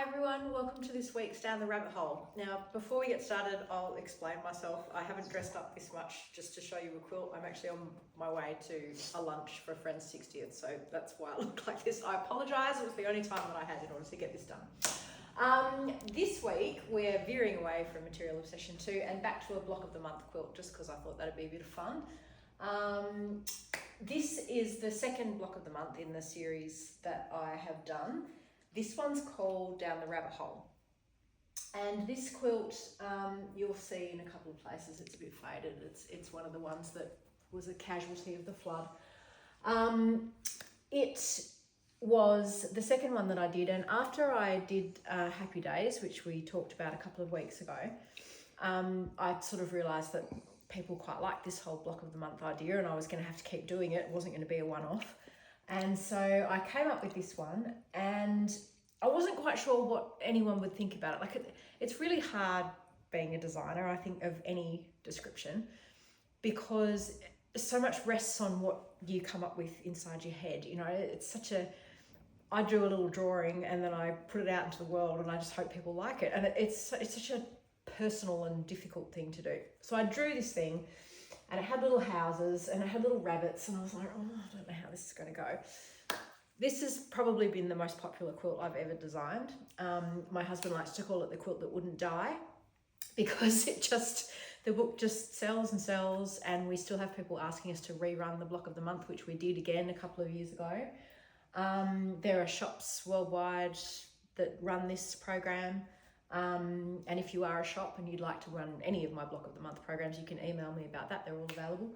everyone, welcome to this week's Down the Rabbit Hole. Now, before we get started, I'll explain myself. I haven't dressed up this much just to show you a quilt. I'm actually on my way to a lunch for a friend's 60th, so that's why I look like this. I apologise, it was the only time that I had in order to get this done. This week, we're veering away from Material Obsession 2 and back to a Block of the Month quilt, just because I thought that'd be a bit of fun. This is the second Block of the Month in the series that I have done. This one's called Down the Rabbit Hole. And this quilt, you'll see in a couple of places, it's a bit faded. It's one of the ones that was a casualty of the flood. It was the second one that I did, and after I did Happy Days, which we talked about a couple of weeks ago, I sort of realised that people quite like this whole Block of the Month idea, and I was going to have to keep doing it. It wasn't going to be a one-off. And so I came up with this one, and I wasn't quite sure what anyone would think about it. Like, it's really hard being a designer, I think, of any description, because so much rests on what you come up with inside your head. You know, it's such a, I drew a little drawing and then I put it out into the world and I just hope people like it. And it's such a personal and difficult thing to do. So I drew this thing, and it had little houses and it had little rabbits, and I was like, oh, I don't know how this is going to go. This has probably been the most popular quilt I've ever designed. My husband likes to call it the quilt that wouldn't die, because the book just sells and sells, and we still have people asking us to rerun the Block of the Month, which we did again a couple of years ago. There are shops worldwide that run this program. And if you are a shop and you'd like to run any of my Block of the Month programs, you can email me about that. They're all available.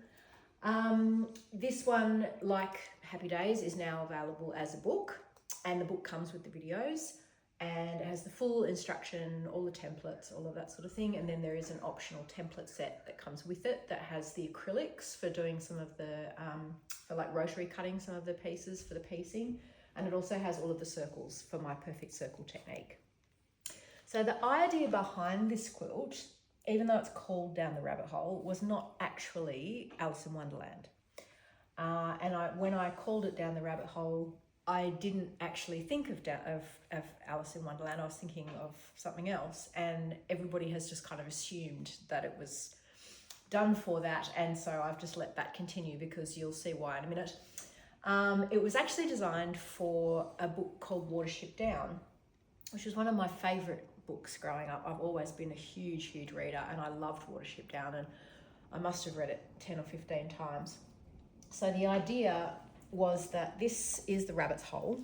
This one, like Happy Days, is now available as a book, and the book comes with the videos, and it has the full instruction, all the templates, all of that sort of thing. And then there is an optional template set that comes with it that has the acrylics for doing some of the, for like rotary cutting some of the pieces for the piecing. And it also has all of the circles for my perfect circle technique. So the idea behind this quilt, even though it's called Down the Rabbit Hole, was not actually Alice in Wonderland. When I called it Down the Rabbit Hole, I didn't actually think of Alice in Wonderland. I was thinking of something else, and everybody has just kind of assumed that it was done for that, and so I've just let that continue, because you'll see why in a minute. It was actually designed for a book called Watership Down, which was one of my favourite books growing up. I've always been a huge reader, and I loved Watership Down, and I must have read it 10 or 15 times. So the idea was that this is the rabbit's hole,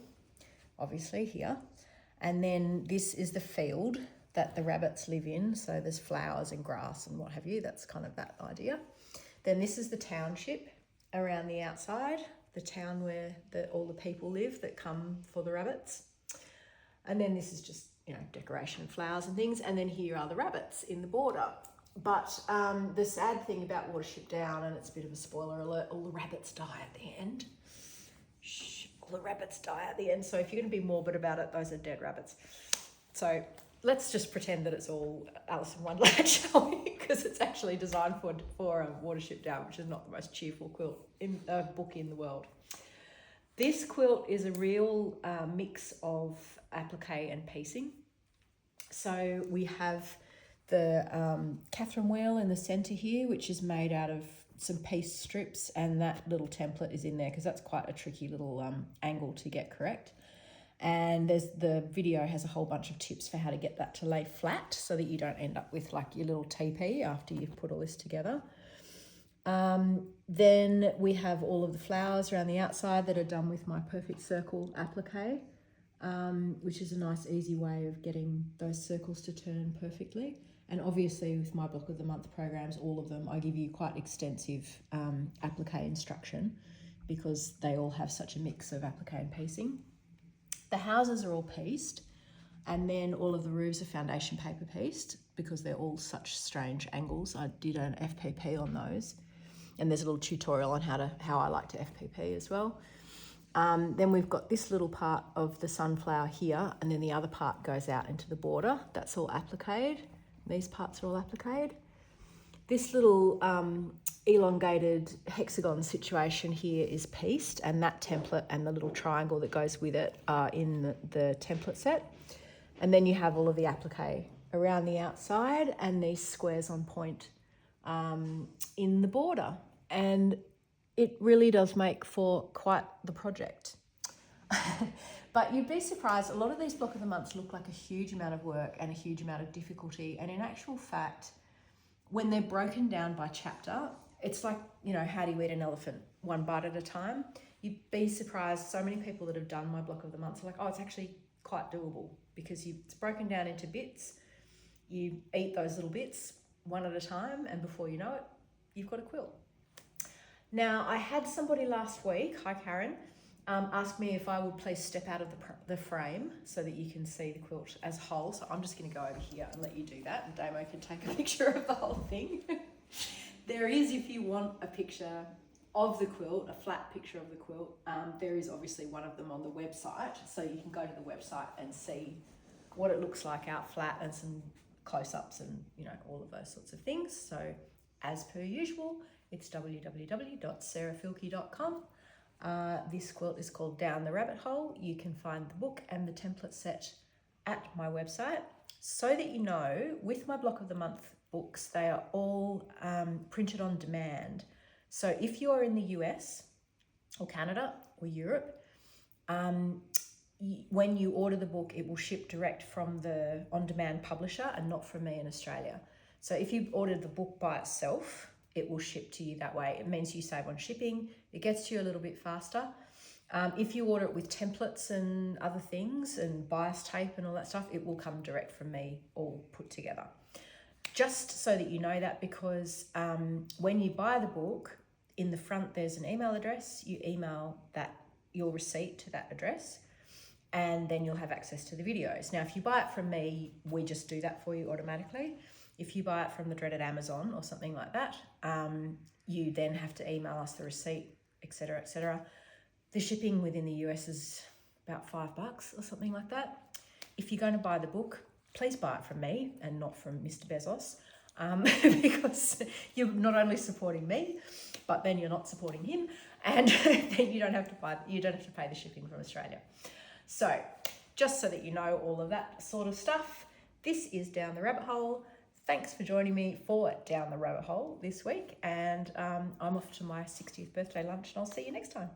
obviously here, and then this is the field that the rabbits live in. So there's flowers and grass and what have you. That's kind of that idea. Then this is the township around the outside, the town where all the people live that come for the rabbits. And then this is just, you know, decoration and flowers and things. And then here are the rabbits in the border. But the sad thing about Watership Down, and it's a bit of a spoiler alert, all the rabbits die at the end. Shh, all the rabbits die at the end. So if you're going to be morbid about it, those are dead rabbits. So let's just pretend that it's all Alice in Wonderland, shall we? Because it's actually designed for a Watership Down, which is not the most cheerful book in the world. This quilt is a real mix of applique and piecing. So we have the Catherine wheel in the centre here, which is made out of some piece strips, and that little template is in there because that's quite a tricky little angle to get correct. And the video has a whole bunch of tips for how to get that to lay flat so that you don't end up with like your little teepee after you've put all this together. Then we have all of the flowers around the outside that are done with my perfect circle applique, which is a nice easy way of getting those circles to turn perfectly. And obviously with my Block of the Month programs, all of them, I give you quite extensive applique instruction, because they all have such a mix of applique and piecing. The houses are all pieced, and then all of the roofs are foundation paper pieced, because they're all such strange angles. I did an FPP on those, and there's a little tutorial on how I like to FPP as well. Then we've got this little part of the sunflower here, and then the other part goes out into the border. That's all appliqued. These parts are all appliqued. This little elongated hexagon situation here is pieced, and that template and the little triangle that goes with it are in the template set. And then you have all of the applique around the outside and these squares on point in the border. And it really does make for quite the project. But you'd be surprised, a lot of these block of the months look like a huge amount of work and a huge amount of difficulty. And in actual fact, when they're broken down by chapter, it's like, you know, how do you eat an elephant? One bite at a time. You'd be surprised, so many people that have done my block of the months are like, oh, it's actually quite doable because it's broken down into bits. You eat those little bits one at a time, and before you know it, you've got a quilt. Now, I had somebody last week, hi Karen, ask me if I would please step out of the frame so that you can see the quilt as a whole. So I'm just going to go over here and let you do that, and Damo can take a picture of the whole thing. There is, if you want a picture of the quilt, a flat picture of the quilt, there is obviously one of them on the website. So you can go to the website and see what it looks like out flat and some close-ups and, you know, all of those sorts of things. So as per usual, it's www.sarahfilkey.com. This quilt is called Down the Rabbit Hole. You can find the book and the template set at my website. So that you know, with my block of the month books, they are all printed on demand. So if you're in the US or Canada or Europe, when you order the book, it will ship direct from the on-demand publisher and not from me in Australia. So if you ordered the book by itself, it will ship to you that way. It means you save on shipping. It gets to you a little bit faster. If you order it with templates and other things and bias tape and all that stuff, it will come direct from me, all put together. Just so that you know that, because when you buy the book, in the front there's an email address. You email your receipt to that address, and then you'll have access to the videos. Now, if you buy it from me, we just do that for you automatically. If you buy it from the dreaded Amazon or something like that, you then have to email us the receipt, etc., etc. The shipping within the US is about $5 or something like that. If you're going to buy the book, please buy it from me and not from Mr. Bezos, because you're not only supporting me, but then you're not supporting him, and then you don't have to pay the shipping from Australia. So just so that you know all of that sort of stuff, this is Down the Rabbit Hole. Thanks for joining me for Down the Rabbit Hole this week, and I'm off to my 60th birthday lunch, and I'll see you next time.